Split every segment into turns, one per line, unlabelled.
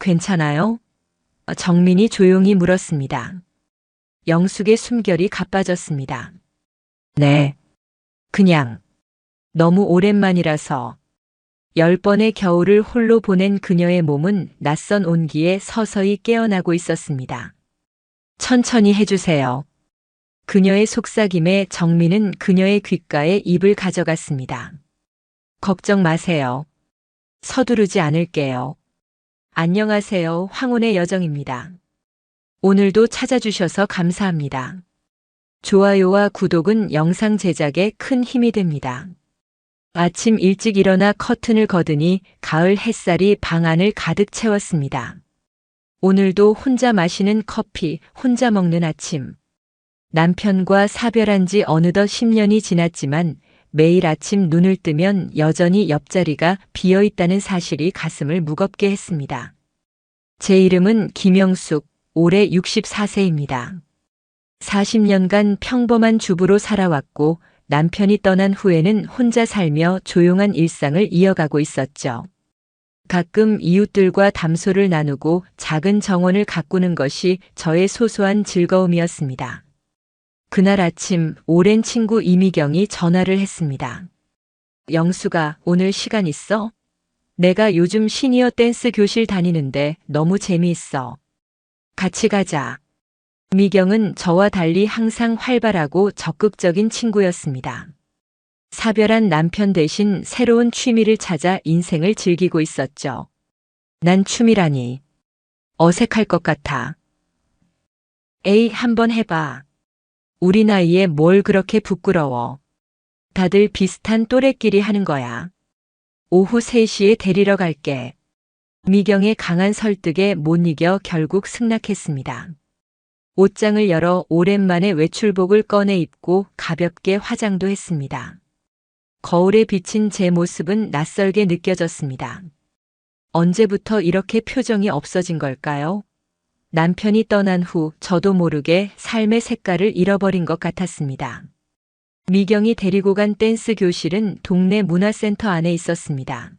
괜찮아요? 정민이 조용히 물었습니다. 영숙의 숨결이 가빠졌습니다. 네. 그냥. 너무 오랜만이라서. 10번의 겨울을 홀로 보낸 그녀의 몸은 낯선 온기에 서서히 깨어나고 있었습니다. 천천히 해주세요. 그녀의 속삭임에 정민은 그녀의 귓가에 입을 가져갔습니다. 걱정 마세요. 서두르지 않을게요. 안녕하세요. 황혼의 여정입니다. 오늘도 찾아주셔서 감사합니다. 좋아요와 구독은 영상 제작에 큰 힘이 됩니다. 아침 일찍 일어나 커튼을 걷으니 가을 햇살이 방 안을 가득 채웠습니다. 오늘도 혼자 마시는 커피, 혼자 먹는 아침. 남편과 사별한 지 어느덧 10년이 지났지만 매일 아침 눈을 뜨면 여전히 옆자리가 비어 있다는 사실이 가슴을 무겁게 했습니다. 제 이름은 김영숙, 올해 64세입니다. 40년간 평범한 주부로 살아왔고 남편이 떠난 후에는 혼자 살며 조용한 일상을 이어가고 있었죠. 가끔 이웃들과 담소를 나누고 작은 정원을 가꾸는 것이 저의 소소한 즐거움이었습니다. 그날 아침 오랜 친구 이미경이 전화를 했습니다. 영수가 오늘 시간 있어? 내가 요즘 시니어 댄스 교실 다니는데 너무 재미있어. 같이 가자. 미경은 저와 달리 항상 활발하고 적극적인 친구였습니다. 사별한 남편 대신 새로운 취미를 찾아 인생을 즐기고 있었죠. 난 춤이라니. 어색할 것 같아. 에이, 한번 해봐. 우리 나이에 뭘 그렇게 부끄러워. 다들 비슷한 또래끼리 하는 거야. 오후 3시에 데리러 갈게. 미경의 강한 설득에 못 이겨 결국 승낙했습니다. 옷장을 열어 오랜만에 외출복을 꺼내 입고 가볍게 화장도 했습니다. 거울에 비친 제 모습은 낯설게 느껴졌습니다. 언제부터 이렇게 표정이 없어진 걸까요? 남편이 떠난 후 저도 모르게 삶의 색깔을 잃어버린 것 같았습니다. 미경이 데리고 간 댄스 교실은 동네 문화센터 안에 있었습니다.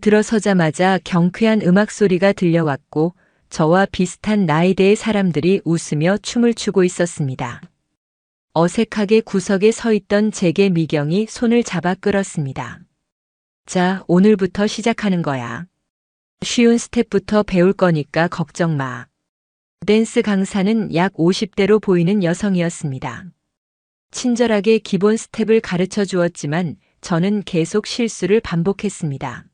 들어서자마자 경쾌한 음악 소리가 들려왔고 저와 비슷한 나이대의 사람들이 웃으며 춤을 추고 있었습니다. 어색하게 구석에 서 있던 제게 미경이 손을 잡아 끌었습니다. 자, 오늘부터 시작하는 거야. 쉬운 스텝부터 배울 거니까 걱정 마. 댄스 강사는 약 50대로 보이는 여성이었습니다. 친절하게 기본 스텝을 가르쳐 주었지만 저는 계속 실수를 반복했습니다.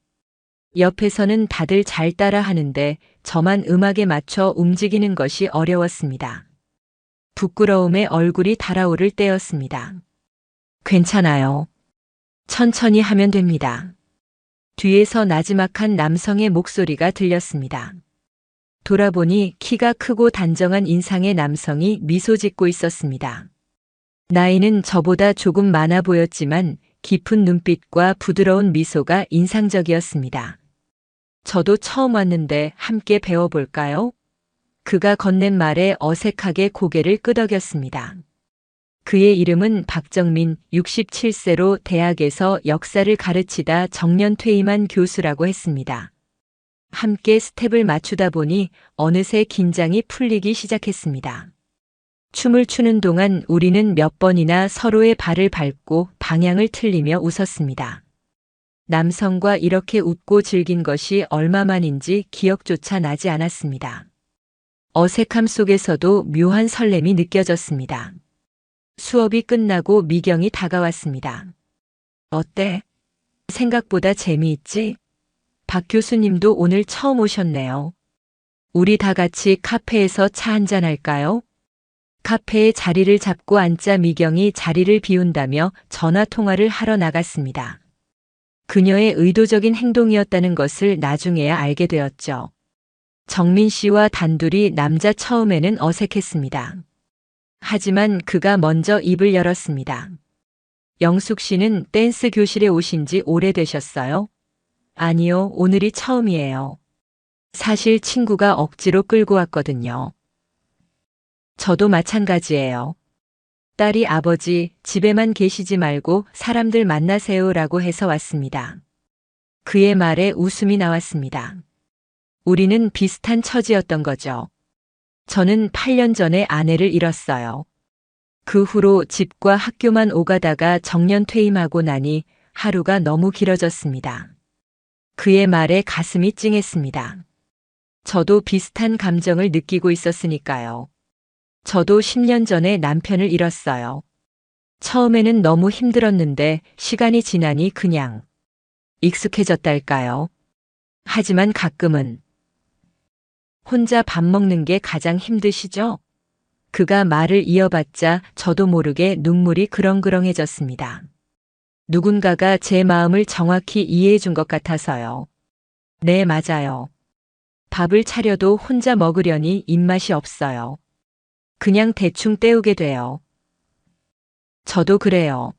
옆에서는 다들 잘 따라 하는데 저만 음악에 맞춰 움직이는 것이 어려웠습니다. 부끄러움에 얼굴이 달아오를 때였습니다. 괜찮아요. 천천히 하면 됩니다. 뒤에서 나지막한 남성의 목소리가 들렸습니다. 돌아보니 키가 크고 단정한 인상의 남성이 미소 짓고 있었습니다. 나이는 저보다 조금 많아 보였지만 깊은 눈빛과 부드러운 미소가 인상적이었습니다. 저도 처음 왔는데 함께 배워볼까요? 그가 건넨 말에 어색하게 고개를 끄덕였습니다. 그의 이름은 박정민, 67세로 대학에서 역사를 가르치다 정년 퇴임한 교수라고 했습니다. 함께 스텝을 맞추다 보니 어느새 긴장이 풀리기 시작했습니다. 춤을 추는 동안 우리는 몇 번이나 서로의 발을 밟고 방향을 틀리며 웃었습니다. 남성과 이렇게 웃고 즐긴 것이 얼마만인지 기억조차 나지 않았습니다. 어색함 속에서도 묘한 설렘이 느껴졌습니다. 수업이 끝나고 미경이 다가왔습니다. 어때? 생각보다 재미있지? 박 교수님도 오늘 처음 오셨네요. 우리 다 같이 카페에서 차 한잔 할까요? 카페에 자리를 잡고 앉자 미경이 자리를 비운다며 전화 통화를 하러 나갔습니다. 그녀의 의도적인 행동이었다는 것을 나중에야 알게 되었죠. 정민 씨와 단둘이 남자 처음에는 어색했습니다. 하지만 그가 먼저 입을 열었습니다. 영숙 씨는 댄스 교실에 오신 지 오래되셨어요? 아니요, 오늘이 처음이에요. 사실 친구가 억지로 끌고 왔거든요. 저도 마찬가지예요. 딸이 아버지, 집에만 계시지 말고 사람들 만나세요라고 해서 왔습니다. 그의 말에 웃음이 나왔습니다. 우리는 비슷한 처지였던 거죠. 저는 8년 전에 아내를 잃었어요. 그 후로 집과 학교만 오가다가 정년 퇴임하고 나니 하루가 너무 길어졌습니다. 그의 말에 가슴이 찡했습니다. 저도 비슷한 감정을 느끼고 있었으니까요. 저도 10년 전에 남편을 잃었어요. 처음에는 너무 힘들었는데 시간이 지나니 그냥 익숙해졌달까요. 하지만 가끔은 혼자 밥 먹는 게 가장 힘드시죠? 그가 말을 이어받자 저도 모르게 눈물이 그렁그렁해졌습니다. 누군가가 제 마음을 정확히 이해해 준 것 같아서요. 네, 맞아요. 밥을 차려도 혼자 먹으려니 입맛이 없어요. 그냥 대충 때우게 돼요. 저도 그래요.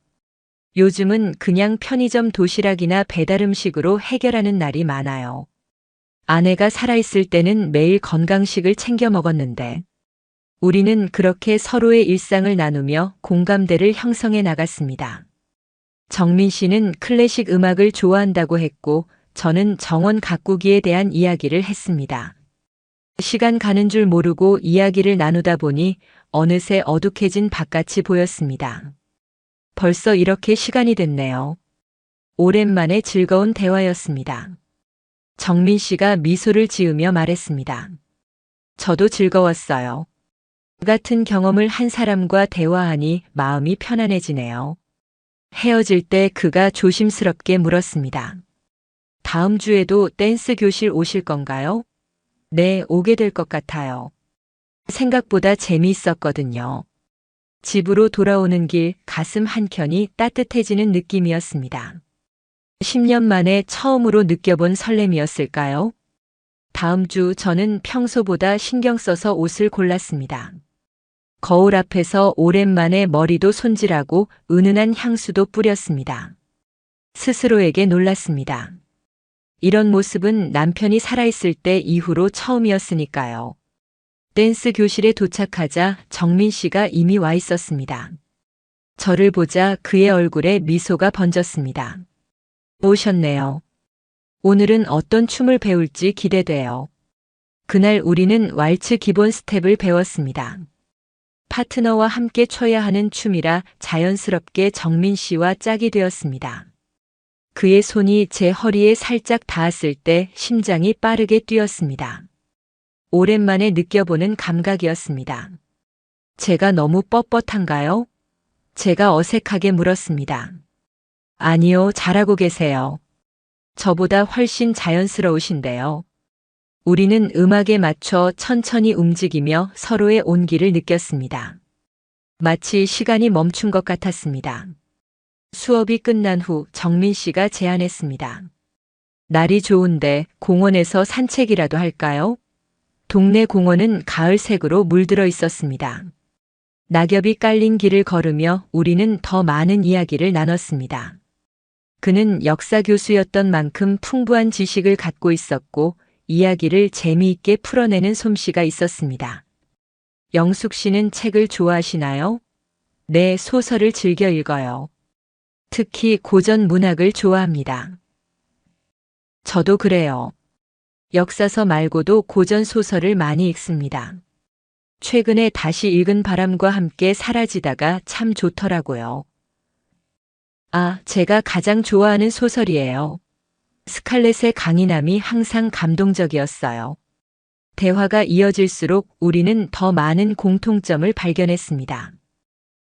요즘은 그냥 편의점 도시락이나 배달 음식으로 해결하는 날이 많아요. 아내가 살아있을 때는 매일 건강식을 챙겨 먹었는데, 우리는 그렇게 서로의 일상을 나누며 공감대를 형성해 나갔습니다. 정민 씨는 클래식 음악을 좋아한다고 했고, 저는 정원 가꾸기에 대한 이야기를 했습니다. 시간 가는 줄 모르고 이야기를 나누다 보니 어느새 어둑해진 바깥이 보였습니다. 벌써 이렇게 시간이 됐네요. 오랜만에 즐거운 대화였습니다. 정민 씨가 미소를 지으며 말했습니다. 저도 즐거웠어요. 같은 경험을 한 사람과 대화하니 마음이 편안해지네요. 헤어질 때 그가 조심스럽게 물었습니다. 다음 주에도 댄스 교실 오실 건가요? 네, 오게 될 것 같아요. 생각보다 재미있었거든요. 집으로 돌아오는 길 가슴 한켠이 따뜻해지는 느낌이었습니다. 10년 만에 처음으로 느껴본 설렘이었을까요? 다음 주 저는 평소보다 신경 써서 옷을 골랐습니다. 거울 앞에서 오랜만에 머리도 손질하고 은은한 향수도 뿌렸습니다. 스스로에게 놀랐습니다. 이런 모습은 남편이 살아있을 때 이후로 처음이었으니까요. 댄스 교실에 도착하자 정민 씨가 이미 와 있었습니다. 저를 보자 그의 얼굴에 미소가 번졌습니다. 오셨네요. 오늘은 어떤 춤을 배울지 기대돼요. 그날 우리는 왈츠 기본 스텝을 배웠습니다. 파트너와 함께 춰야 하는 춤이라 자연스럽게 정민 씨와 짝이 되었습니다. 그의 손이 제 허리에 살짝 닿았을 때 심장이 빠르게 뛰었습니다. 오랜만에 느껴보는 감각이었습니다. 제가 너무 뻣뻣한가요? 제가 어색하게 물었습니다. 아니요, 잘하고 계세요. 저보다 훨씬 자연스러우신데요. 우리는 음악에 맞춰 천천히 움직이며 서로의 온기를 느꼈습니다. 마치 시간이 멈춘 것 같았습니다. 수업이 끝난 후 정민 씨가 제안했습니다. 날이 좋은데 공원에서 산책이라도 할까요? 동네 공원은 가을색으로 물들어 있었습니다. 낙엽이 깔린 길을 걸으며 우리는 더 많은 이야기를 나눴습니다. 그는 역사 교수였던 만큼 풍부한 지식을 갖고 있었고 이야기를 재미있게 풀어내는 솜씨가 있었습니다. 영숙 씨는 책을 좋아하시나요? 네, 소설을 즐겨 읽어요. 특히 고전 문학을 좋아합니다. 저도 그래요. 역사서 말고도 고전 소설을 많이 읽습니다. 최근에 다시 읽은 바람과 함께 사라지다가 참 좋더라고요. 아, 제가 가장 좋아하는 소설이에요. 스칼렛의 강인함이 항상 감동적이었어요. 대화가 이어질수록 우리는 더 많은 공통점을 발견했습니다.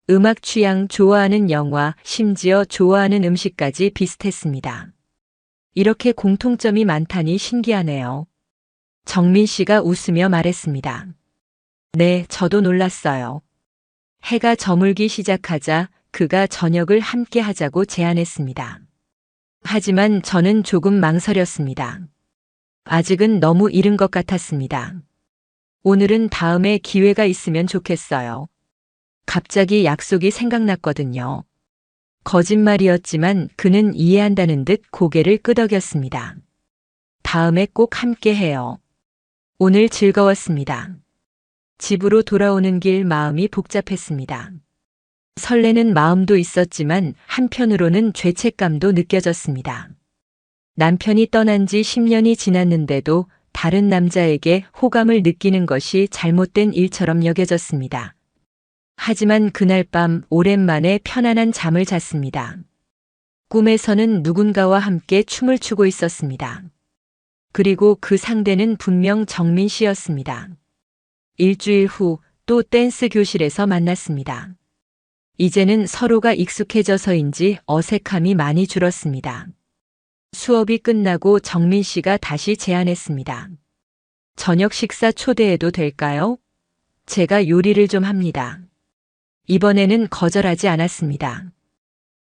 음악 취향, 좋아하는 영화, 심지어 좋아하는 음식까지 비슷했습니다. 이렇게 공통점이 많다니 신기하네요. 정민 씨가 웃으며 말했습니다. 네, 저도 놀랐어요. 해가 저물기 시작하자 그가 저녁을 함께 하자고 제안했습니다. 하지만 저는 조금 망설였습니다. 아직은 너무 이른 것 같았습니다. 오늘은 다음에 기회가 있으면 좋겠어요. 갑자기 약속이 생각났거든요. 거짓말이었지만 그는 이해한다는 듯 고개를 끄덕였습니다. 다음에 꼭 함께 해요. 오늘 즐거웠습니다. 집으로 돌아오는 길 마음이 복잡했습니다. 설레는 마음도 있었지만 한편으로는 죄책감도 느껴졌습니다. 남편이 떠난 지 10년이 지났는데도 다른 남자에게 호감을 느끼는 것이 잘못된 일처럼 여겨졌습니다. 하지만 그날 밤 오랜만에 편안한 잠을 잤습니다. 꿈에서는 누군가와 함께 춤을 추고 있었습니다. 그리고 그 상대는 분명 정민 씨였습니다. 일주일 후 또 댄스 교실에서 만났습니다. 이제는 서로가 익숙해져서인지 어색함이 많이 줄었습니다. 수업이 끝나고 정민 씨가 다시 제안했습니다. 저녁 식사 초대해도 될까요? 제가 요리를 좀 합니다. 이번에는 거절하지 않았습니다.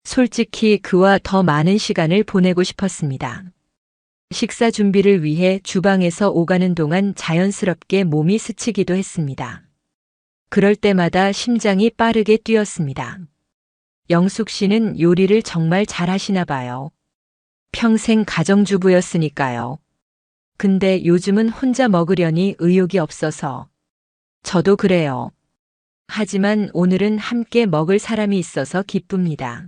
솔직히 그와 더 많은 시간을 보내고 싶었습니다. 식사 준비를 위해 주방에서 오가는 동안 자연스럽게 몸이 스치기도 했습니다. 그럴 때마다 심장이 빠르게 뛰었습니다. 영숙 씨는 요리를 정말 잘하시나 봐요. 평생 가정주부였으니까요. 근데 요즘은 혼자 먹으려니 의욕이 없어서. 저도 그래요. 하지만 오늘은 함께 먹을 사람이 있어서 기쁩니다.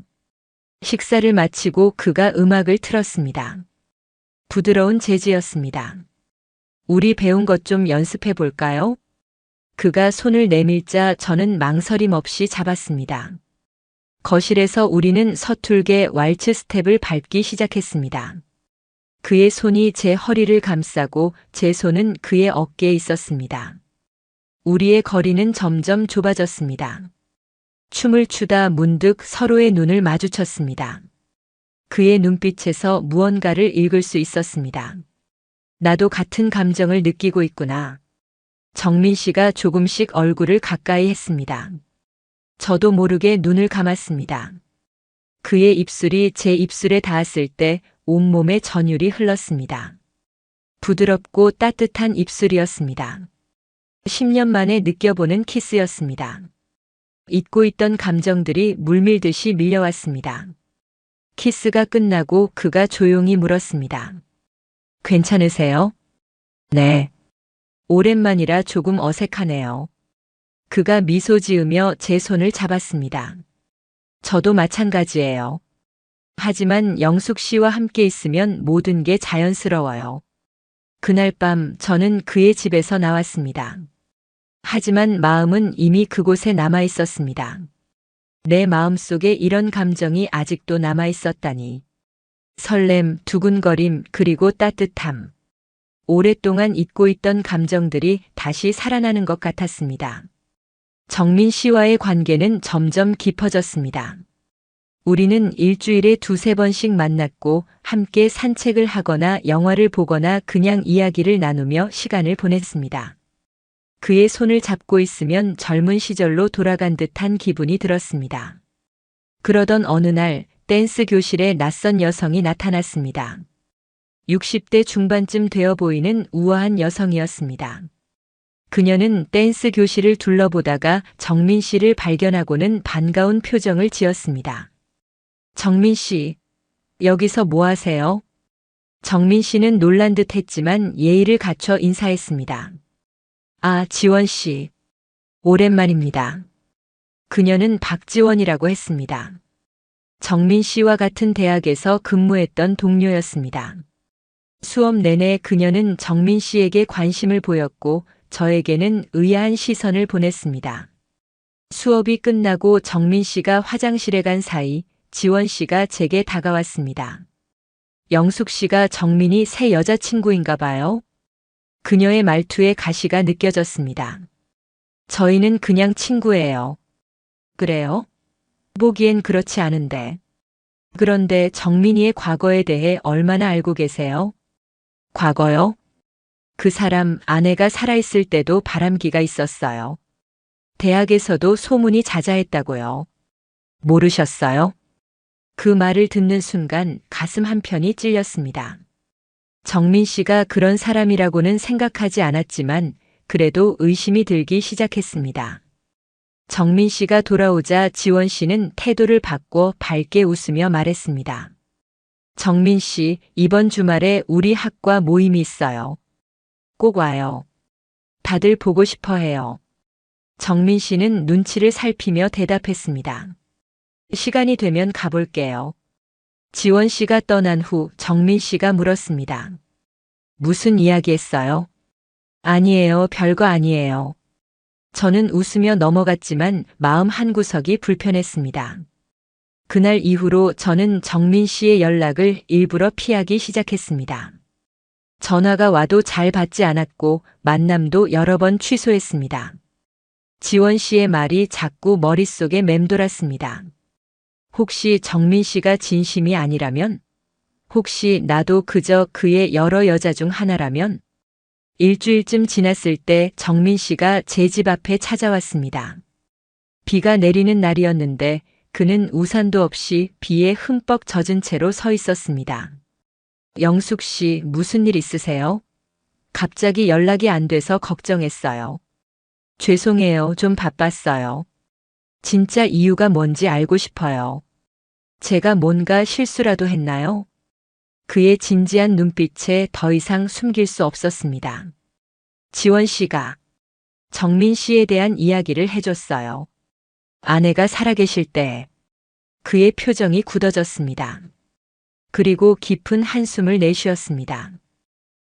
식사를 마치고 그가 음악을 틀었습니다. 부드러운 재즈였습니다. 우리 배운 것 좀 연습해 볼까요? 그가 손을 내밀자 저는 망설임 없이 잡았습니다. 거실에서 우리는 서툴게 왈츠 스텝을 밟기 시작했습니다. 그의 손이 제 허리를 감싸고 제 손은 그의 어깨에 있었습니다. 우리의 거리는 점점 좁아졌습니다. 춤을 추다 문득 서로의 눈을 마주쳤습니다. 그의 눈빛에서 무언가를 읽을 수 있었습니다. 나도 같은 감정을 느끼고 있구나. 정민 씨가 조금씩 얼굴을 가까이 했습니다. 저도 모르게 눈을 감았습니다. 그의 입술이 제 입술에 닿았을 때 온몸에 전율이 흘렀습니다. 부드럽고 따뜻한 입술이었습니다. 10년 만에 느껴보는 키스였습니다. 잊고 있던 감정들이 물밀듯이 밀려왔습니다. 키스가 끝나고 그가 조용히 물었습니다. 괜찮으세요? 네. 오랜만이라 조금 어색하네요. 그가 미소 지으며 제 손을 잡았습니다. 저도 마찬가지예요. 하지만 영숙 씨와 함께 있으면 모든 게 자연스러워요. 그날 밤 저는 그의 집에서 나왔습니다. 하지만 마음은 이미 그곳에 남아 있었습니다. 내 마음속에 이런 감정이 아직도 남아 있었다니. 설렘, 두근거림, 그리고 따뜻함. 오랫동안 잊고 있던 감정들이 다시 살아나는 것 같았습니다. 정민 씨와의 관계는 점점 깊어졌습니다. 우리는 일주일에 2~3번씩 만났고 함께 산책을 하거나 영화를 보거나 그냥 이야기를 나누며 시간을 보냈습니다. 그의 손을 잡고 있으면 젊은 시절로 돌아간 듯한 기분이 들었습니다. 그러던 어느 날 댄스 교실에 낯선 여성이 나타났습니다. 60대 중반쯤 되어 보이는 우아한 여성이었습니다. 그녀는 댄스 교실을 둘러보다가 정민 씨를 발견하고는 반가운 표정을 지었습니다. 정민 씨, 여기서 뭐 하세요? 정민 씨는 놀란 듯 했지만 예의를 갖춰 인사했습니다. 아, 지원 씨. 오랜만입니다. 그녀는 박지원이라고 했습니다. 정민 씨와 같은 대학에서 근무했던 동료였습니다. 수업 내내 그녀는 정민 씨에게 관심을 보였고 저에게는 의아한 시선을 보냈습니다. 수업이 끝나고 정민 씨가 화장실에 간 사이 지원 씨가 제게 다가왔습니다. 영숙 씨가 정민이 새 여자친구인가 봐요. 그녀의 말투에 가시가 느껴졌습니다. 저희는 그냥 친구예요. 그래요? 보기엔 그렇지 않은데. 그런데 정민이의 과거에 대해 얼마나 알고 계세요? 과거요? 그 사람 아내가 살아있을 때도 바람기가 있었어요. 대학에서도 소문이 자자했다고요. 모르셨어요? 그 말을 듣는 순간 가슴 한편이 찔렸습니다. 정민 씨가 그런 사람이라고는 생각하지 않았지만 그래도 의심이 들기 시작했습니다. 정민 씨가 돌아오자 지원 씨는 태도를 바꿔 밝게 웃으며 말했습니다. 정민 씨, 이번 주말에 우리 학과 모임이 있어요. 꼭 와요. 다들 보고 싶어 해요. 정민 씨는 눈치를 살피며 대답했습니다. 시간이 되면 가볼게요. 지원 씨가 떠난 후 정민 씨가 물었습니다. 무슨 이야기 했어요? 아니에요, 별거 아니에요. 저는 웃으며 넘어갔지만 마음 한구석이 불편했습니다. 그날 이후로 저는 정민 씨의 연락을 일부러 피하기 시작했습니다. 전화가 와도 잘 받지 않았고 만남도 여러 번 취소했습니다. 지원 씨의 말이 자꾸 머릿속에 맴돌았습니다. 혹시 정민 씨가 진심이 아니라면? 혹시 나도 그저 그의 여러 여자 중 하나라면? 일주일쯤 지났을 때 정민 씨가 제 집 앞에 찾아왔습니다. 비가 내리는 날이었는데 그는 우산도 없이 비에 흠뻑 젖은 채로 서 있었습니다. 영숙 씨, 무슨 일 있으세요? 갑자기 연락이 안 돼서 걱정했어요. 죄송해요. 좀 바빴어요. 진짜 이유가 뭔지 알고 싶어요. 제가 뭔가 실수라도 했나요? 그의 진지한 눈빛에 더 이상 숨길 수 없었습니다. 지원 씨가 정민 씨에 대한 이야기를 해줬어요. 아내가 살아계실 때 그의 표정이 굳어졌습니다. 그리고 깊은 한숨을 내쉬었습니다.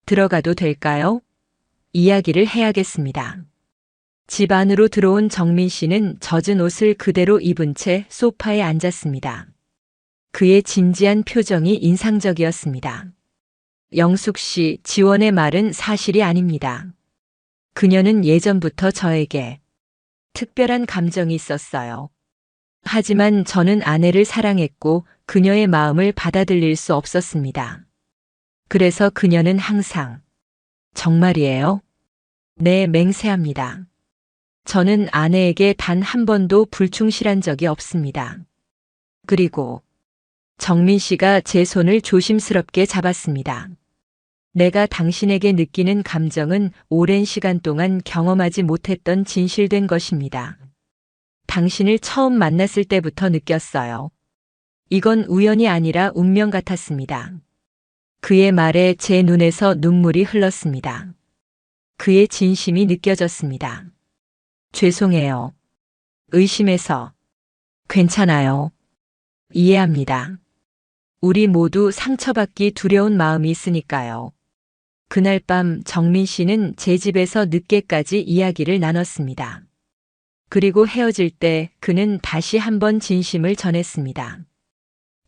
들어가도 될까요? 이야기를 해야겠습니다. 집 안으로 들어온 정민 씨는 젖은 옷을 그대로 입은 채 소파에 앉았습니다. 그의 진지한 표정이 인상적이었습니다. 영숙 씨, 지원의 말은 사실이 아닙니다. 그녀는 예전부터 저에게 특별한 감정이 있었어요. 하지만 저는 아내를 사랑했고 그녀의 마음을 받아들일 수 없었습니다. 그래서 그녀는 항상 정말이에요? 네, 맹세합니다. 저는 아내에게 단 한 번도 불충실한 적이 없습니다. 그리고 정민 씨가 제 손을 조심스럽게 잡았습니다. 내가 당신에게 느끼는 감정은 오랜 시간 동안 경험하지 못했던 진실된 것입니다. 당신을 처음 만났을 때부터 느꼈어요. 이건 우연이 아니라 운명 같았습니다. 그의 말에 제 눈에서 눈물이 흘렀습니다. 그의 진심이 느껴졌습니다. 죄송해요. 의심해서. 괜찮아요. 이해합니다. 우리 모두 상처받기 두려운 마음이 있으니까요. 그날 밤 정민 씨는 제 집에서 늦게까지 이야기를 나눴습니다. 그리고 헤어질 때 그는 다시 한번 진심을 전했습니다.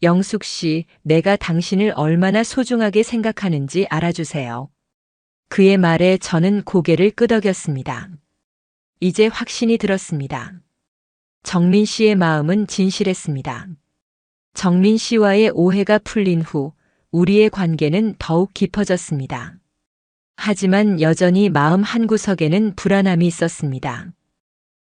영숙 씨, 내가 당신을 얼마나 소중하게 생각하는지 알아주세요. 그의 말에 저는 고개를 끄덕였습니다. 이제 확신이 들었습니다. 정민 씨의 마음은 진실했습니다. 정민 씨와의 오해가 풀린 후 우리의 관계는 더욱 깊어졌습니다. 하지만 여전히 마음 한구석에는 불안함이 있었습니다.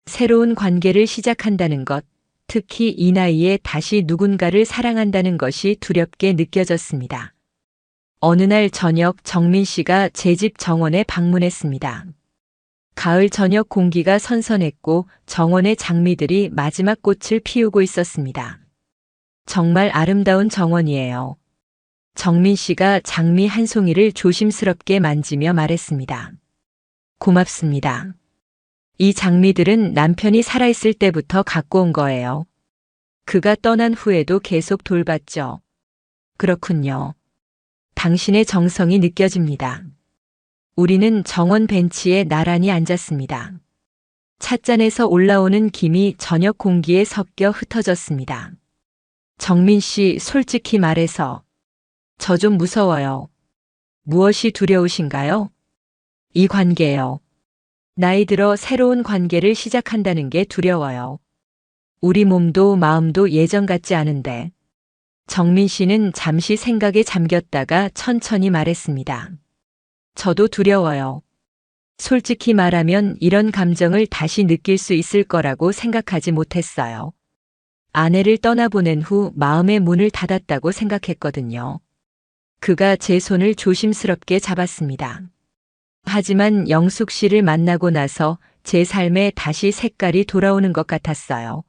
새로운 관계를 시작한다는 것, 특히 이 나이에 다시 누군가를 사랑한다는 것이 두렵게 느껴졌습니다. 어느 날 저녁 정민 씨가 제 집 정원에 방문했습니다. 가을 저녁 공기가 선선했고 정원의 장미들이 마지막 꽃을 피우고 있었습니다. 정말 아름다운 정원이에요. 정민 씨가 장미 한 송이를 조심스럽게 만지며 말했습니다. 고맙습니다. 이 장미들은 남편이 살아있을 때부터 갖고 온 거예요. 그가 떠난 후에도 계속 돌봤죠. 그렇군요. 당신의 정성이 느껴집니다. 우리는 정원 벤치에 나란히 앉았습니다. 찻잔에서 올라오는 김이 저녁 공기에 섞여 흩어졌습니다. 정민 씨, 솔직히 말해서 저 좀 무서워요. 무엇이 두려우신가요? 이 관계요. 나이 들어 새로운 관계를 시작한다는 게 두려워요. 우리 몸도 마음도 예전 같지 않은데. 정민 씨는 잠시 생각에 잠겼다가 천천히 말했습니다. 저도 두려워요. 솔직히 말하면 이런 감정을 다시 느낄 수 있을 거라고 생각하지 못했어요. 아내를 떠나보낸 후 마음의 문을 닫았다고 생각했거든요. 그가 제 손을 조심스럽게 잡았습니다. 하지만 영숙 씨를 만나고 나서 제 삶에 다시 색깔이 돌아오는 것 같았어요.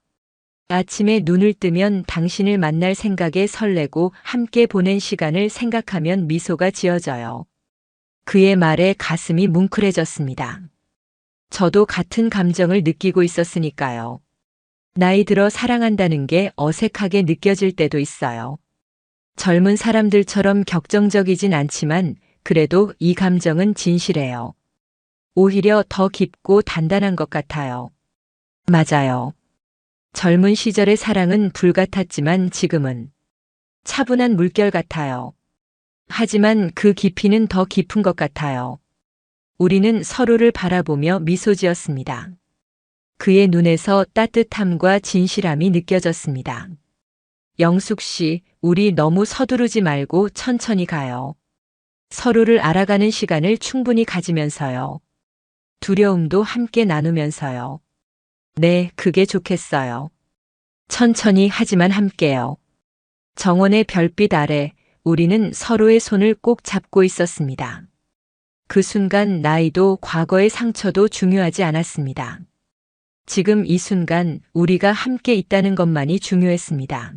아침에 눈을 뜨면 당신을 만날 생각에 설레고 함께 보낸 시간을 생각하면 미소가 지어져요. 그의 말에 가슴이 뭉클해졌습니다. 저도 같은 감정을 느끼고 있었으니까요. 나이 들어 사랑한다는 게 어색하게 느껴질 때도 있어요. 젊은 사람들처럼 격정적이진 않지만 그래도 이 감정은 진실해요. 오히려 더 깊고 단단한 것 같아요. 맞아요. 젊은 시절의 사랑은 불같았지만 지금은 차분한 물결 같아요. 하지만 그 깊이는 더 깊은 것 같아요. 우리는 서로를 바라보며 미소 지었습니다. 그의 눈에서 따뜻함과 진실함이 느껴졌습니다. 영숙 씨, 우리 너무 서두르지 말고 천천히 가요. 서로를 알아가는 시간을 충분히 가지면서요. 두려움도 함께 나누면서요. 네, 그게 좋겠어요. 천천히 하지만 함께요. 정원의 별빛 아래 우리는 서로의 손을 꼭 잡고 있었습니다. 그 순간 나이도 과거의 상처도 중요하지 않았습니다. 지금 이 순간 우리가 함께 있다는 것만이 중요했습니다.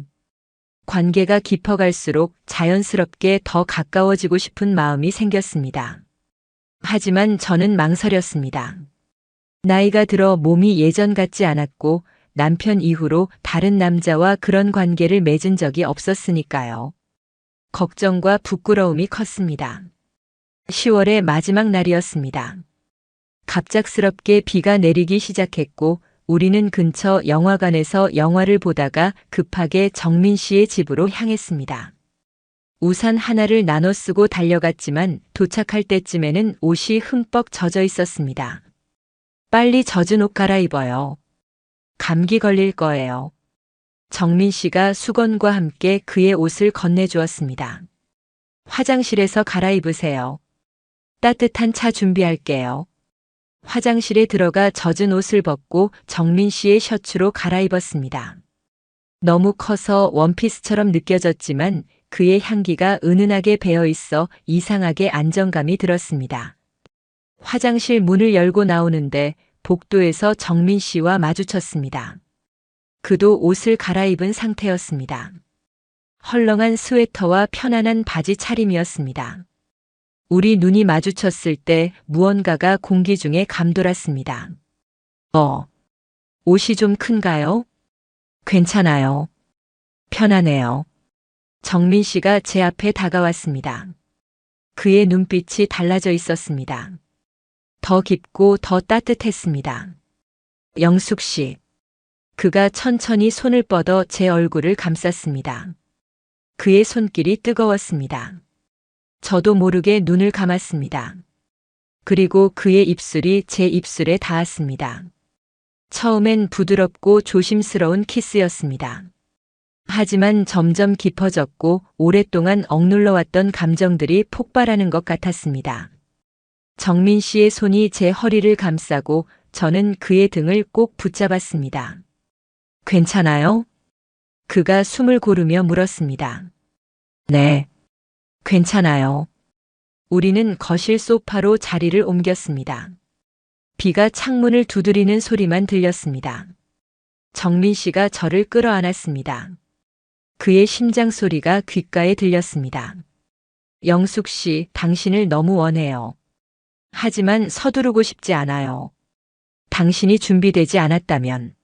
관계가 깊어갈수록 자연스럽게 더 가까워지고 싶은 마음이 생겼습니다. 하지만 저는 망설였습니다. 나이가 들어 몸이 예전 같지 않았고 남편 이후로 다른 남자와 그런 관계를 맺은 적이 없었으니까요. 걱정과 부끄러움이 컸습니다. 10월의 마지막 날이었습니다. 갑작스럽게 비가 내리기 시작했고 우리는 근처 영화관에서 영화를 보다가 급하게 정민 씨의 집으로 향했습니다. 우산 하나를 나눠 쓰고 달려갔지만 도착할 때쯤에는 옷이 흠뻑 젖어 있었습니다. 빨리 젖은 옷 갈아입어요. 감기 걸릴 거예요. 정민 씨가 수건과 함께 그의 옷을 건네주었습니다. 화장실에서 갈아입으세요. 따뜻한 차 준비할게요. 화장실에 들어가 젖은 옷을 벗고 정민 씨의 셔츠로 갈아입었습니다. 너무 커서 원피스처럼 느껴졌지만 그의 향기가 은은하게 배어 있어 이상하게 안정감이 들었습니다. 화장실 문을 열고 나오는데 복도에서 정민 씨와 마주쳤습니다. 그도 옷을 갈아입은 상태였습니다. 헐렁한 스웨터와 편안한 바지 차림이었습니다. 우리 눈이 마주쳤을 때 무언가가 공기 중에 감돌았습니다. 옷이 좀 큰가요? 괜찮아요. 편안해요. 정민 씨가 제 앞에 다가왔습니다. 그의 눈빛이 달라져 있었습니다. 더 깊고 더 따뜻했습니다. 영숙 씨. 그가 천천히 손을 뻗어 제 얼굴을 감쌌습니다. 그의 손길이 뜨거웠습니다. 저도 모르게 눈을 감았습니다. 그리고 그의 입술이 제 입술에 닿았습니다. 처음엔 부드럽고 조심스러운 키스였습니다. 하지만 점점 깊어졌고 오랫동안 억눌러왔던 감정들이 폭발하는 것 같았습니다. 정민 씨의 손이 제 허리를 감싸고 저는 그의 등을 꼭 붙잡았습니다. 괜찮아요? 그가 숨을 고르며 물었습니다. 네. 괜찮아요. 우리는 거실 소파로 자리를 옮겼습니다. 비가 창문을 두드리는 소리만 들렸습니다. 정민 씨가 저를 끌어안았습니다. 그의 심장 소리가 귓가에 들렸습니다. 영숙 씨, 당신을 너무 원해요. 하지만 서두르고 싶지 않아요. 당신이 준비되지 않았다면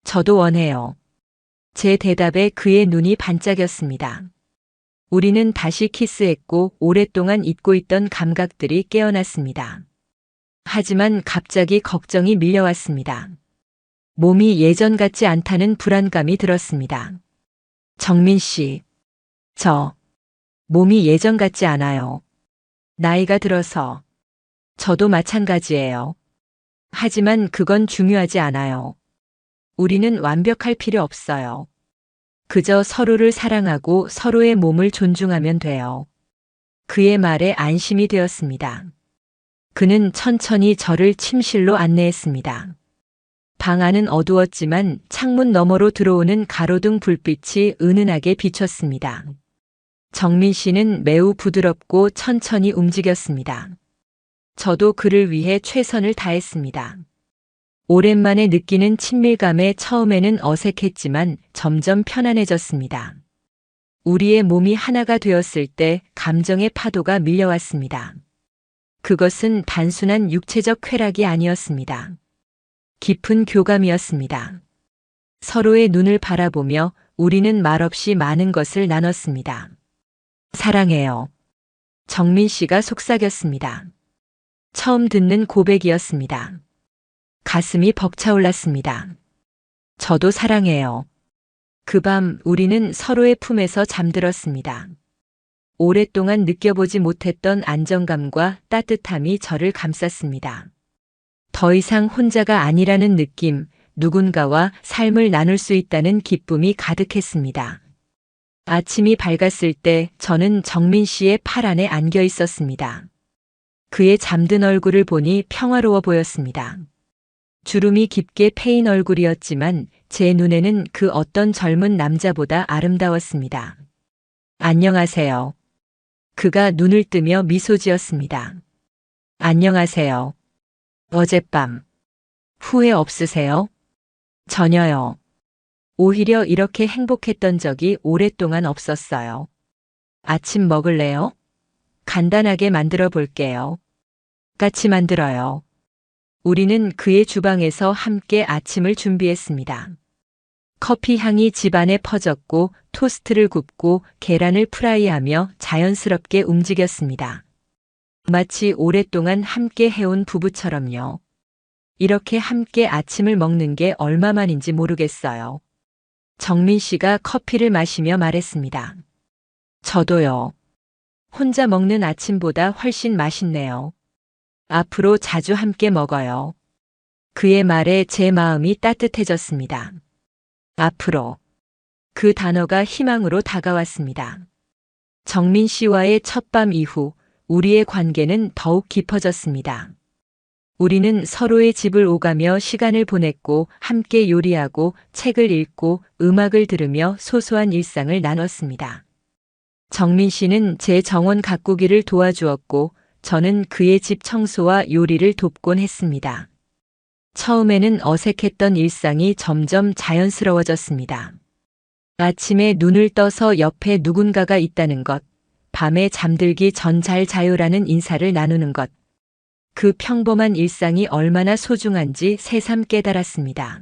저도 원해요. 제 대답에 그의 눈이 반짝였습니다. 우리는 다시 키스했고 오랫동안 잊고 있던 감각들이 깨어났습니다. 하지만 갑자기 걱정이 밀려왔습니다. 몸이 예전 같지 않다는 불안감이 들었습니다. 정민 씨, 몸이 예전 같지 않아요. 나이가 들어서. 저도 마찬가지예요. 하지만 그건 중요하지 않아요. 우리는 완벽할 필요 없어요. 그저 서로를 사랑하고 서로의 몸을 존중하면 돼요. 그의 말에 안심이 되었습니다. 그는 천천히 저를 침실로 안내했습니다. 방 안은 어두웠지만 창문 너머로 들어오는 가로등 불빛이 은은하게 비쳤습니다. 정민 씨는 매우 부드럽고 천천히 움직였습니다. 저도 그를 위해 최선을 다했습니다. 오랜만에 느끼는 친밀감에 처음에는 어색했지만 점점 편안해졌습니다. 우리의 몸이 하나가 되었을 때 감정의 파도가 밀려왔습니다. 그것은 단순한 육체적 쾌락이 아니었습니다. 깊은 교감이었습니다. 서로의 눈을 바라보며 우리는 말없이 많은 것을 나눴습니다. 사랑해요. 정민 씨가 속삭였습니다. 처음 듣는 고백이었습니다. 가슴이 벅차올랐습니다. 저도 사랑해요. 그 밤 우리는 서로의 품에서 잠들었습니다. 오랫동안 느껴보지 못했던 안정감과 따뜻함이 저를 감쌌습니다. 더 이상 혼자가 아니라는 느낌, 누군가와 삶을 나눌 수 있다는 기쁨이 가득했습니다. 아침이 밝았을 때 저는 정민 씨의 팔 안에 안겨 있었습니다. 그의 잠든 얼굴을 보니 평화로워 보였습니다. 주름이 깊게 패인 얼굴이었지만 제 눈에는 그 어떤 젊은 남자보다 아름다웠습니다. 안녕하세요. 그가 눈을 뜨며 미소 지었습니다. 안녕하세요. 어젯밤 후회 없으세요? 전혀요. 오히려 이렇게 행복했던 적이 오랫동안 없었어요. 아침 먹을래요? 간단하게 만들어 볼게요. 같이 만들어요. 우리는 그의 주방에서 함께 아침을 준비했습니다. 커피 향이 집안에 퍼졌고 토스트를 굽고 계란을 프라이하며 자연스럽게 움직였습니다. 마치 오랫동안 함께 해온 부부처럼요. 이렇게 함께 아침을 먹는 게 얼마만인지 모르겠어요. 정민 씨가 커피를 마시며 말했습니다. 저도요. 혼자 먹는 아침보다 훨씬 맛있네요. 앞으로 자주 함께 먹어요. 그의 말에 제 마음이 따뜻해졌습니다. 앞으로. 그 단어가 희망으로 다가왔습니다. 정민 씨와의 첫밤 이후 우리의 관계는 더욱 깊어졌습니다. 우리는 서로의 집을 오가며 시간을 보냈고 함께 요리하고 책을 읽고 음악을 들으며 소소한 일상을 나눴습니다. 정민 씨는 제 정원 가꾸기를 도와주었고 저는 그의 집 청소와 요리를 돕곤 했습니다. 처음에는 어색했던 일상이 점점 자연스러워졌습니다. 아침에 눈을 떠서 옆에 누군가가 있다는 것, 밤에 잠들기 전 잘 자요라는 인사를 나누는 것, 그 평범한 일상이 얼마나 소중한지 새삼 깨달았습니다.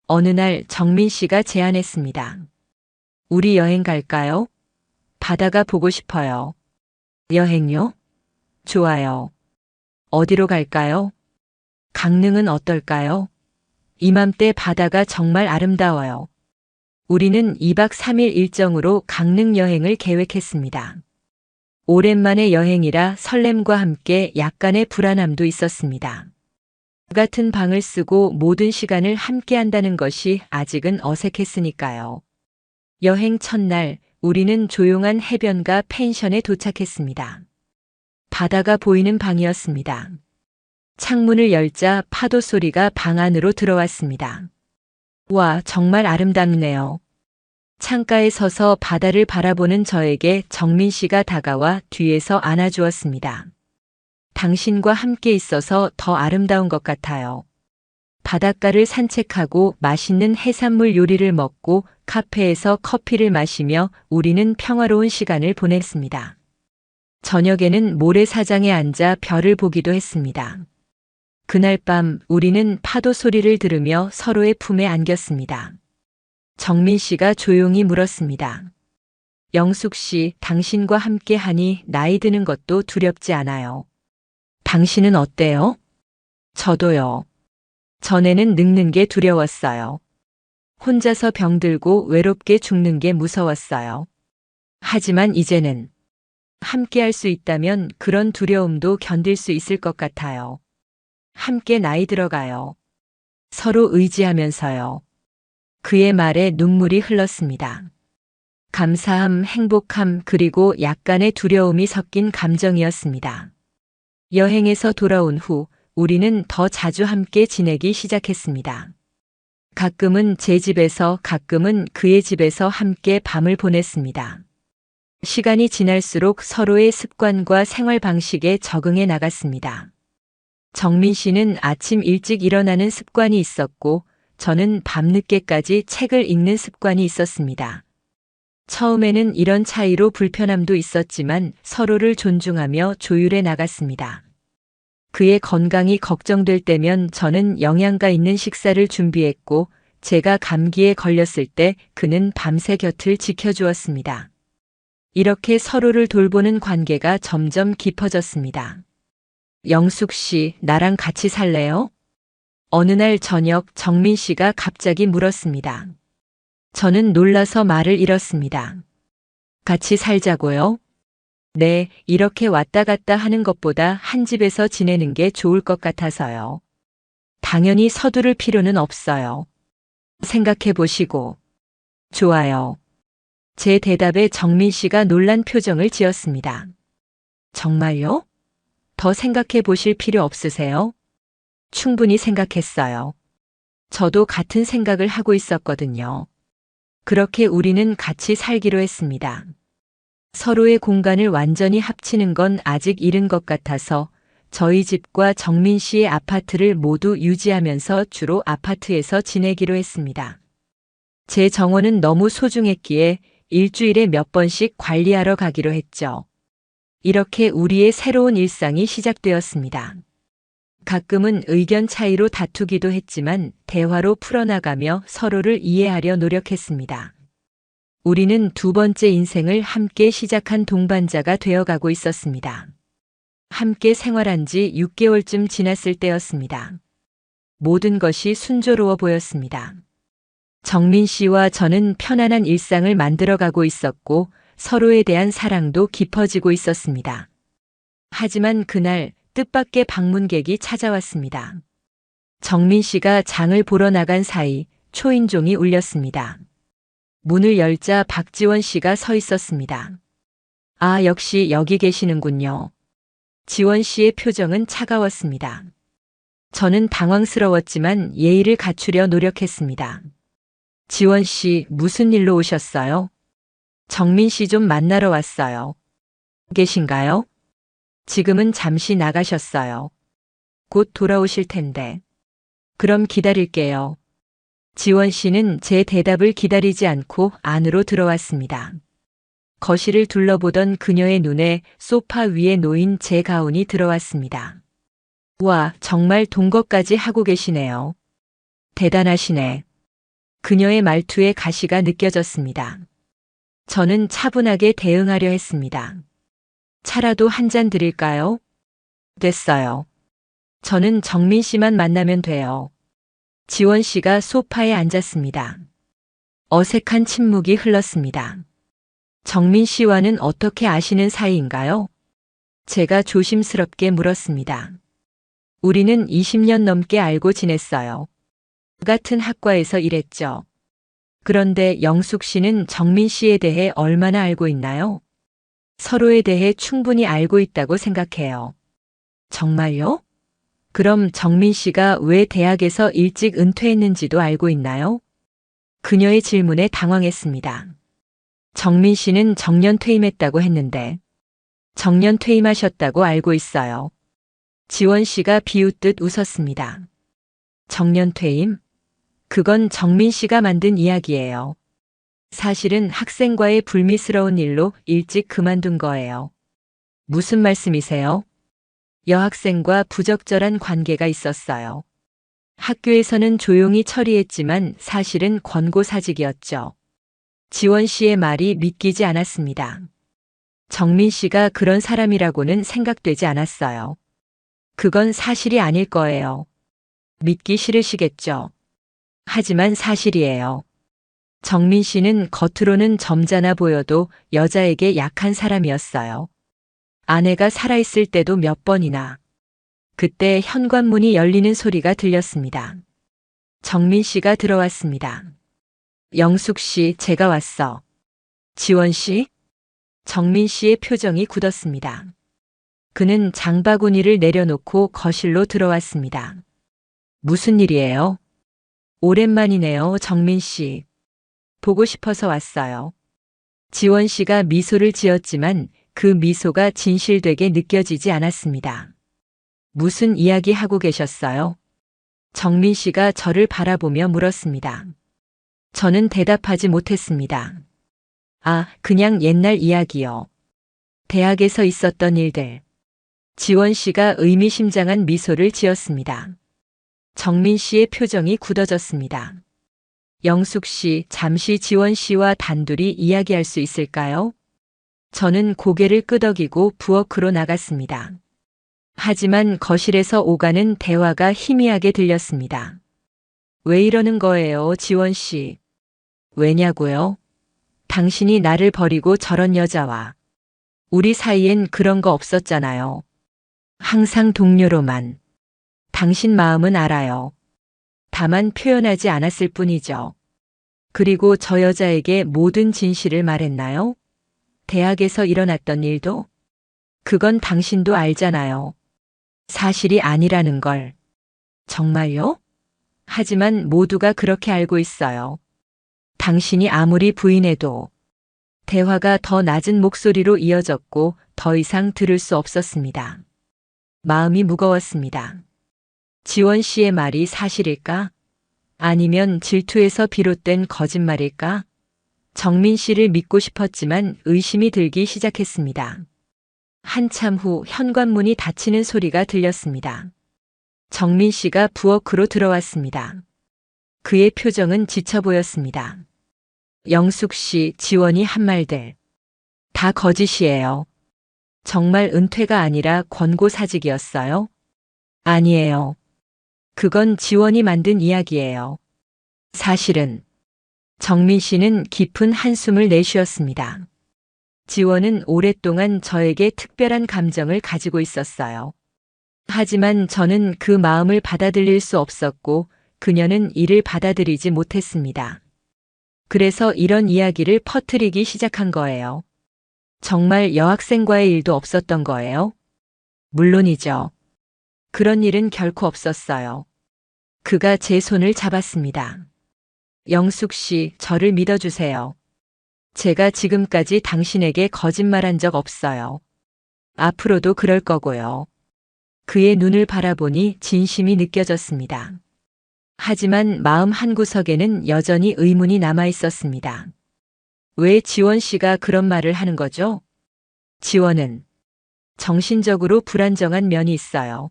어느 날 정민 씨가 제안했습니다. 우리 여행 갈까요? 바다가 보고 싶어요. 여행요? 좋아요. 어디로 갈까요? 강릉은 어떨까요? 이맘때 바다가 정말 아름다워요. 우리는 2박 3일 일정으로 강릉 여행을 계획했습니다. 오랜만의 여행이라 설렘과 함께 약간의 불안함도 있었습니다. 같은 방을 쓰고 모든 시간을 함께 한다는 것이 아직은 어색했으니까요. 여행 첫날 우리는 조용한 해변가 펜션에 도착했습니다. 바다가 보이는 방이었습니다. 창문을 열자 파도 소리가 방 안으로 들어왔습니다. 와, 정말 아름답네요. 창가에 서서 바다를 바라보는 저에게 정민 씨가 다가와 뒤에서 안아주었습니다. 당신과 함께 있어서 더 아름다운 것 같아요. 바닷가를 산책하고 맛있는 해산물 요리를 먹고 카페에서 커피를 마시며 우리는 평화로운 시간을 보냈습니다. 저녁에는 모래사장에 앉아 별을 보기도 했습니다. 그날 밤 우리는 파도 소리를 들으며 서로의 품에 안겼습니다. 정민 씨가 조용히 물었습니다. 영숙 씨, 당신과 함께 하니 나이 드는 것도 두렵지 않아요. 당신은 어때요? 저도요. 전에는 늙는 게 두려웠어요. 혼자서 병들고 외롭게 죽는 게 무서웠어요. 하지만 이제는 함께 할 수 있다면 그런 두려움도 견딜 수 있을 것 같아요. 함께 나이 들어가요. 서로 의지하면서요. 그의 말에 눈물이 흘렀습니다. 감사함, 행복함, 그리고 약간의 두려움이 섞인 감정이었습니다. 여행에서 돌아온 후 우리는 더 자주 함께 지내기 시작했습니다. 가끔은 제 집에서, 가끔은 그의 집에서 함께 밤을 보냈습니다. 시간이 지날수록 서로의 습관과 생활 방식에 적응해 나갔습니다. 정민 씨는 아침 일찍 일어나는 습관이 있었고 저는 밤늦게까지 책을 읽는 습관이 있었습니다. 처음에는 이런 차이로 불편함도 있었지만 서로를 존중하며 조율해 나갔습니다. 그의 건강이 걱정될 때면 저는 영양가 있는 식사를 준비했고 제가 감기에 걸렸을 때 그는 밤새 곁을 지켜주었습니다. 이렇게 서로를 돌보는 관계가 점점 깊어졌습니다. 영숙 씨, 나랑 같이 살래요? 어느 날 저녁 정민 씨가 갑자기 물었습니다. 저는 놀라서 말을 잃었습니다. 같이 살자고요? 네, 이렇게 왔다 갔다 하는 것보다 한 집에서 지내는 게 좋을 것 같아서요. 당연히 서두를 필요는 없어요. 생각해 보시고. 좋아요. 제 대답에 정민 씨가 놀란 표정을 지었습니다. 정말요? 더 생각해 보실 필요 없으세요? 충분히 생각했어요. 저도 같은 생각을 하고 있었거든요. 그렇게 우리는 같이 살기로 했습니다. 서로의 공간을 완전히 합치는 건 아직 이른 것 같아서 저희 집과 정민 씨의 아파트를 모두 유지하면서 주로 아파트에서 지내기로 했습니다. 제 정원은 너무 소중했기에 일주일에 몇 번씩 관리하러 가기로 했죠. 이렇게 우리의 새로운 일상이 시작되었습니다. 가끔은 의견 차이로 다투기도 했지만 대화로 풀어나가며 서로를 이해하려 노력했습니다. 우리는 두 번째 인생을 함께 시작한 동반자가 되어가고 있었습니다. 함께 생활한 지 6개월쯤 지났을 때였습니다. 모든 것이 순조로워 보였습니다. 정민 씨와 저는 편안한 일상을 만들어가고 있었고 서로에 대한 사랑도 깊어지고 있었습니다. 하지만 그날 뜻밖의 방문객이 찾아왔습니다. 정민 씨가 장을 보러 나간 사이 초인종이 울렸습니다. 문을 열자 박지원 씨가 서 있었습니다. 아, 역시 여기 계시는군요. 지원 씨의 표정은 차가웠습니다. 저는 당황스러웠지만 예의를 갖추려 노력했습니다. 지원 씨, 무슨 일로 오셨어요? 정민 씨 좀 만나러 왔어요. 계신가요? 지금은 잠시 나가셨어요. 곧 돌아오실 텐데. 그럼 기다릴게요. 지원 씨는 제 대답을 기다리지 않고 안으로 들어왔습니다. 거실을 둘러보던 그녀의 눈에 소파 위에 놓인 제 가운이 들어왔습니다. 와, 정말 동거까지 하고 계시네요. 대단하시네. 그녀의 말투에 가시가 느껴졌습니다. 저는 차분하게 대응하려 했습니다. 차라도 한 잔 드릴까요? 됐어요. 저는 정민 씨만 만나면 돼요. 지원 씨가 소파에 앉았습니다. 어색한 침묵이 흘렀습니다. 정민 씨와는 어떻게 아시는 사이인가요? 제가 조심스럽게 물었습니다. 우리는 20년 넘게 알고 지냈어요. 같은 학과에서 일했죠. 그런데 영숙 씨는 정민 씨에 대해 얼마나 알고 있나요? 서로에 대해 충분히 알고 있다고 생각해요. 정말요? 그럼 정민 씨가 왜 대학에서 일찍 은퇴했는지도 알고 있나요? 그녀의 질문에 당황했습니다. 정민 씨는 정년 퇴임했다고 했는데 정년 퇴임하셨다고 알고 있어요. 지원 씨가 비웃듯 웃었습니다. 정년 퇴임? 그건 정민 씨가 만든 이야기예요. 사실은 학생과의 불미스러운 일로 일찍 그만둔 거예요. 무슨 말씀이세요? 여학생과 부적절한 관계가 있었어요. 학교에서는 조용히 처리했지만 사실은 권고사직이었죠. 지원 씨의 말이 믿기지 않았습니다. 정민 씨가 그런 사람이라고는 생각되지 않았어요. 그건 사실이 아닐 거예요. 믿기 싫으시겠죠. 하지만 사실이에요. 정민 씨는 겉으로는 점잖아 보여도 여자에게 약한 사람이었어요. 아내가 살아있을 때도 몇 번이나. 그때 현관문이 열리는 소리가 들렸습니다. 정민 씨가 들어왔습니다. 영숙 씨, 제가 왔어. 지원 씨? 정민 씨의 표정이 굳었습니다. 그는 장바구니를 내려놓고 거실로 들어왔습니다. 무슨 일이에요? 오랜만이네요, 정민 씨. 보고 싶어서 왔어요. 지원 씨가 미소를 지었지만 그 미소가 진실되게 느껴지지 않았습니다. 무슨 이야기 하고 계셨어요? 정민 씨가 저를 바라보며 물었습니다. 저는 대답하지 못했습니다. 아, 그냥 옛날 이야기요. 대학에서 있었던 일들. 지원 씨가 의미심장한 미소를 지었습니다. 정민 씨의 표정이 굳어졌습니다. 영숙 씨, 잠시 지원 씨와 단둘이 이야기할 수 있을까요? 저는 고개를 끄덕이고 부엌으로 나갔습니다. 하지만 거실에서 오가는 대화가 희미하게 들렸습니다. 왜 이러는 거예요, 지원 씨? 왜냐고요? 당신이 나를 버리고 저런 여자와. 우리 사이엔 그런 거 없었잖아요. 항상 동료로만. 당신 마음은 알아요. 다만 표현하지 않았을 뿐이죠. 그리고 저 여자에게 모든 진실을 말했나요? 대학에서 일어났던 일도? 그건 당신도 알잖아요. 사실이 아니라는 걸. 정말요? 하지만 모두가 그렇게 알고 있어요. 당신이 아무리 부인해도. 대화가 더 낮은 목소리로 이어졌고 더 이상 들을 수 없었습니다. 마음이 무거웠습니다. 지원 씨의 말이 사실일까? 아니면 질투에서 비롯된 거짓말일까? 정민 씨를 믿고 싶었지만 의심이 들기 시작했습니다. 한참 후 현관문이 닫히는 소리가 들렸습니다. 정민 씨가 부엌으로 들어왔습니다. 그의 표정은 지쳐 보였습니다. 영숙 씨, 지원이 한 말들. 다 거짓이에요. 정말 은퇴가 아니라 권고사직이었어요? 아니에요. 그건 지원이 만든 이야기예요. 사실은 정민 씨는 깊은 한숨을 내쉬었습니다. 지원은 오랫동안 저에게 특별한 감정을 가지고 있었어요. 하지만 저는 그 마음을 받아들일 수 없었고 그녀는 이를 받아들이지 못했습니다. 그래서 이런 이야기를 퍼뜨리기 시작한 거예요. 정말 여학생과의 일도 없었던 거예요? 물론이죠. 그런 일은 결코 없었어요. 그가 제 손을 잡았습니다. 영숙 씨, 저를 믿어주세요. 제가 지금까지 당신에게 거짓말한 적 없어요. 앞으로도 그럴 거고요. 그의 눈을 바라보니 진심이 느껴졌습니다. 하지만 마음 한구석에는 여전히 의문이 남아 있었습니다. 왜 지원 씨가 그런 말을 하는 거죠? 지원은 정신적으로 불안정한 면이 있어요.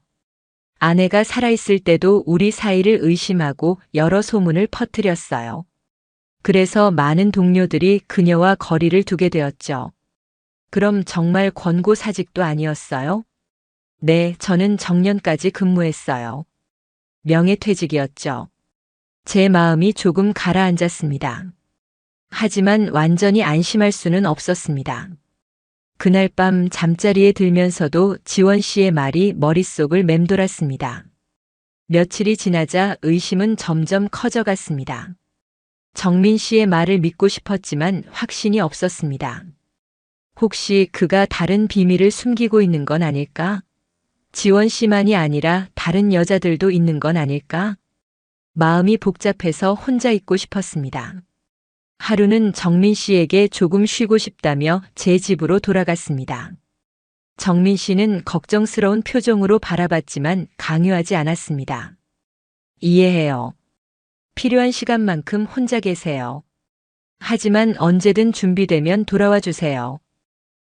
아내가 살아있을 때도 우리 사이를 의심하고 여러 소문을 퍼뜨렸어요. 그래서 많은 동료들이 그녀와 거리를 두게 되었죠. 그럼 정말 권고사직도 아니었어요? 네, 저는 정년까지 근무했어요. 명예퇴직이었죠. 제 마음이 조금 가라앉았습니다. 하지만 완전히 안심할 수는 없었습니다. 그날 밤 잠자리에 들면서도 지원 씨의 말이 머릿속을 맴돌았습니다. 며칠이 지나자 의심은 점점 커져갔습니다. 정민 씨의 말을 믿고 싶었지만 확신이 없었습니다. 혹시 그가 다른 비밀을 숨기고 있는 건 아닐까? 지원 씨만이 아니라 다른 여자들도 있는 건 아닐까? 마음이 복잡해서 혼자 있고 싶었습니다. 하루는 정민 씨에게 조금 쉬고 싶다며 제 집으로 돌아갔습니다. 정민 씨는 걱정스러운 표정으로 바라봤지만 강요하지 않았습니다. 이해해요. 필요한 시간만큼 혼자 계세요. 하지만 언제든 준비되면 돌아와 주세요.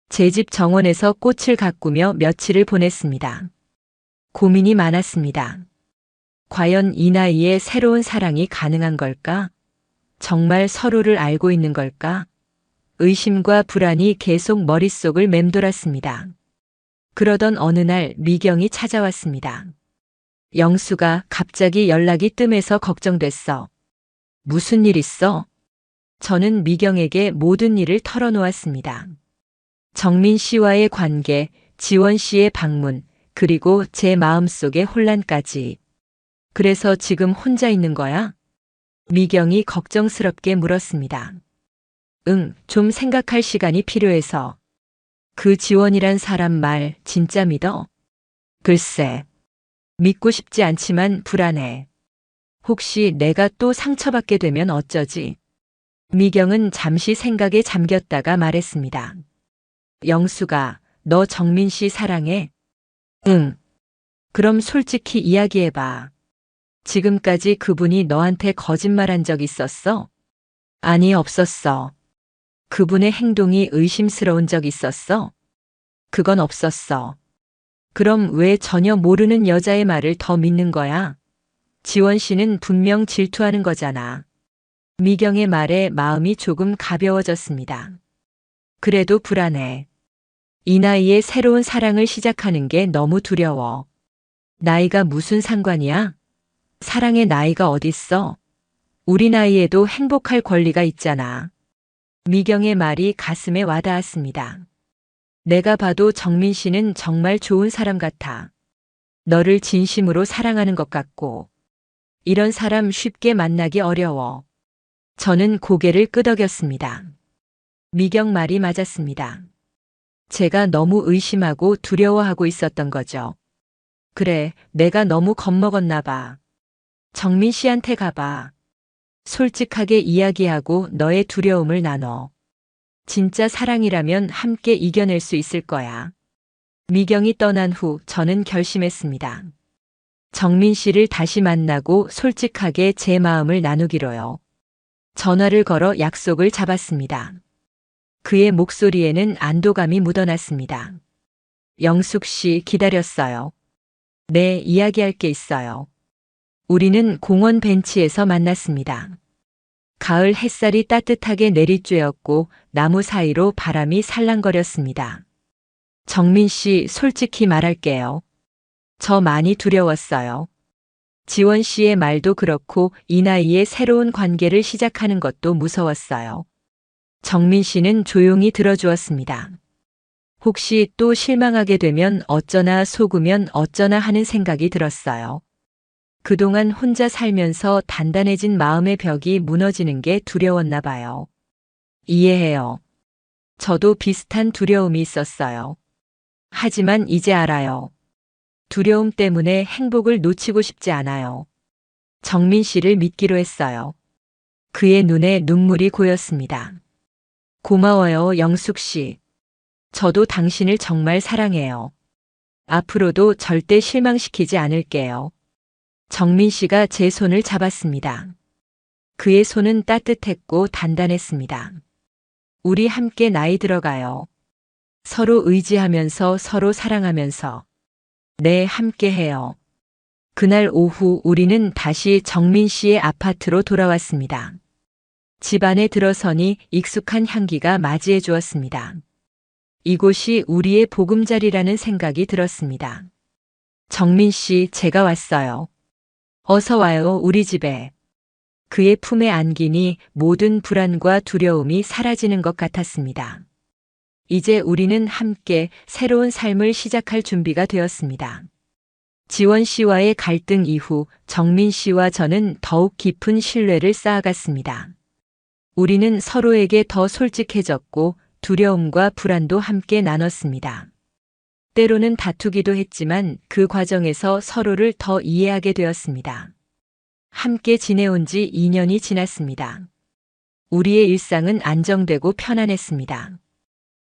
제 집 정원에서 꽃을 가꾸며 며칠을 보냈습니다. 고민이 많았습니다. 과연 이 나이에 새로운 사랑이 가능한 걸까? 정말 서로를 알고 있는 걸까? 의심과 불안이 계속 머릿속을 맴돌았습니다. 그러던 어느 날 미경이 찾아왔습니다. 영수가 갑자기 연락이 뜸해서 걱정됐어. 무슨 일 있어? 저는 미경에게 모든 일을 털어놓았습니다. 정민 씨와의 관계, 지원 씨의 방문, 그리고 제 마음속의 혼란까지. 그래서 지금 혼자 있는 거야? 미경이 걱정스럽게 물었습니다. 응, 좀 생각할 시간이 필요해서. 그 지원이란 사람 말 진짜 믿어? 글쎄, 믿고 싶지 않지만 불안해. 혹시 내가 또 상처받게 되면 어쩌지? 미경은 잠시 생각에 잠겼다가 말했습니다. 영수가 너 정민 씨 사랑해? 응. 그럼 솔직히 이야기해봐. 지금까지 그분이 너한테 거짓말한 적 있었어? 아니, 없었어. 그분의 행동이 의심스러운 적 있었어? 그건 없었어. 그럼 왜 전혀 모르는 여자의 말을 더 믿는 거야? 지원 씨는 분명 질투하는 거잖아. 미경의 말에 마음이 조금 가벼워졌습니다. 그래도 불안해. 이 나이에 새로운 사랑을 시작하는 게 너무 두려워. 나이가 무슨 상관이야? 사랑의 나이가 어딨어? 우리 나이에도 행복할 권리가 있잖아. 미경의 말이 가슴에 와닿았습니다. 내가 봐도 정민 씨는 정말 좋은 사람 같아. 너를 진심으로 사랑하는 것 같고. 이런 사람 쉽게 만나기 어려워. 저는 고개를 끄덕였습니다. 미경 말이 맞았습니다. 제가 너무 의심하고 두려워하고 있었던 거죠. 그래, 내가 너무 겁먹었나 봐. 정민 씨한테 가봐. 솔직하게 이야기하고 너의 두려움을 나눠. 진짜 사랑이라면 함께 이겨낼 수 있을 거야. 미경이 떠난 후 저는 결심했습니다. 정민 씨를 다시 만나고 솔직하게 제 마음을 나누기로요. 전화를 걸어 약속을 잡았습니다. 그의 목소리에는 안도감이 묻어났습니다. 영숙 씨 기다렸어요. 네, 이야기할 게 있어요. 우리는 공원 벤치에서 만났습니다. 가을 햇살이 따뜻하게 내리쬐었고 나무 사이로 바람이 살랑거렸습니다. 정민 씨, 솔직히 말할게요. 저 많이 두려웠어요. 지원 씨의 말도 그렇고 이 나이에 새로운 관계를 시작하는 것도 무서웠어요. 정민 씨는 조용히 들어주었습니다. 혹시 또 실망하게 되면 어쩌나 속으면 어쩌나 하는 생각이 들었어요. 그동안 혼자 살면서 단단해진 마음의 벽이 무너지는 게 두려웠나 봐요. 이해해요. 저도 비슷한 두려움이 있었어요. 하지만 이제 알아요. 두려움 때문에 행복을 놓치고 싶지 않아요. 정민 씨를 믿기로 했어요. 그의 눈에 눈물이 고였습니다. 고마워요, 영숙 씨. 저도 당신을 정말 사랑해요. 앞으로도 절대 실망시키지 않을게요. 정민 씨가 제 손을 잡았습니다. 그의 손은 따뜻했고 단단했습니다. 우리 함께 나이 들어가요. 서로 의지하면서 서로 사랑하면서. 네, 함께 해요. 그날 오후 우리는 다시 정민 씨의 아파트로 돌아왔습니다. 집 안에 들어서니 익숙한 향기가 맞이해 주었습니다. 이곳이 우리의 보금자리라는 생각이 들었습니다. 정민 씨, 제가 왔어요. 어서 와요, 우리 집에. 그의 품에 안기니 모든 불안과 두려움이 사라지는 것 같았습니다. 이제 우리는 함께 새로운 삶을 시작할 준비가 되었습니다. 지원 씨와의 갈등 이후 정민 씨와 저는 더욱 깊은 신뢰를 쌓아갔습니다. 우리는 서로에게 더 솔직해졌고 두려움과 불안도 함께 나눴습니다. 때로는 다투기도 했지만 그 과정에서 서로를 더 이해하게 되었습니다. 함께 지내온 지 2년이 지났습니다. 우리의 일상은 안정되고 편안했습니다.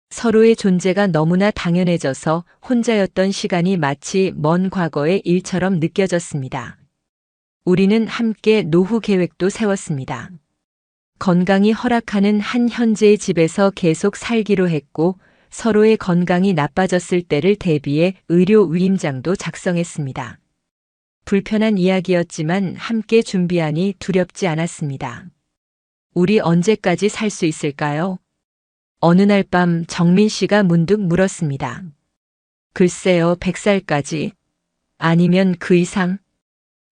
서로의 존재가 너무나 당연해져서 혼자였던 시간이 마치 먼 과거의 일처럼 느껴졌습니다. 우리는 함께 노후 계획도 세웠습니다. 건강이 허락하는 한 현재의 집에서 계속 살기로 했고 서로의 건강이 나빠졌을 때를 대비해 의료 위임장도 작성했습니다. 불편한 이야기였지만 함께 준비하니 두렵지 않았습니다. 우리 언제까지 살 수 있을까요? 어느 날 밤 정민 씨가 문득 물었습니다. 글쎄요, 100살까지. 아니면 그 이상?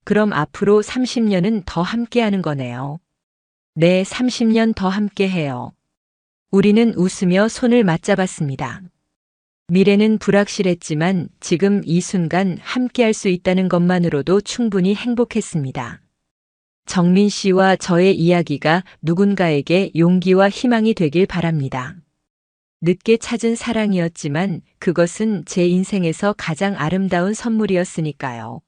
그럼 앞으로 30년은 더 함께하는 거네요. 네, 30년 더 함께해요. 우리는 웃으며 손을 맞잡았습니다. 미래는 불확실했지만 지금 이 순간 함께할 수 있다는 것만으로도 충분히 행복했습니다. 정민 씨와 저의 이야기가 누군가에게 용기와 희망이 되길 바랍니다. 늦게 찾은 사랑이었지만 그것은 제 인생에서 가장 아름다운 선물이었으니까요.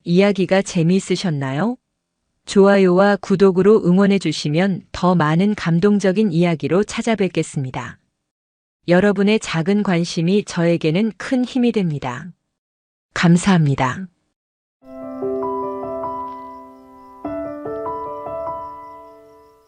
이야기가 재미있으셨나요? 좋아요와 구독으로 응원해 주시면 더 많은 감동적인 이야기로 찾아뵙겠습니다. 여러분의 작은 관심이 저에게는 큰 힘이 됩니다. 감사합니다.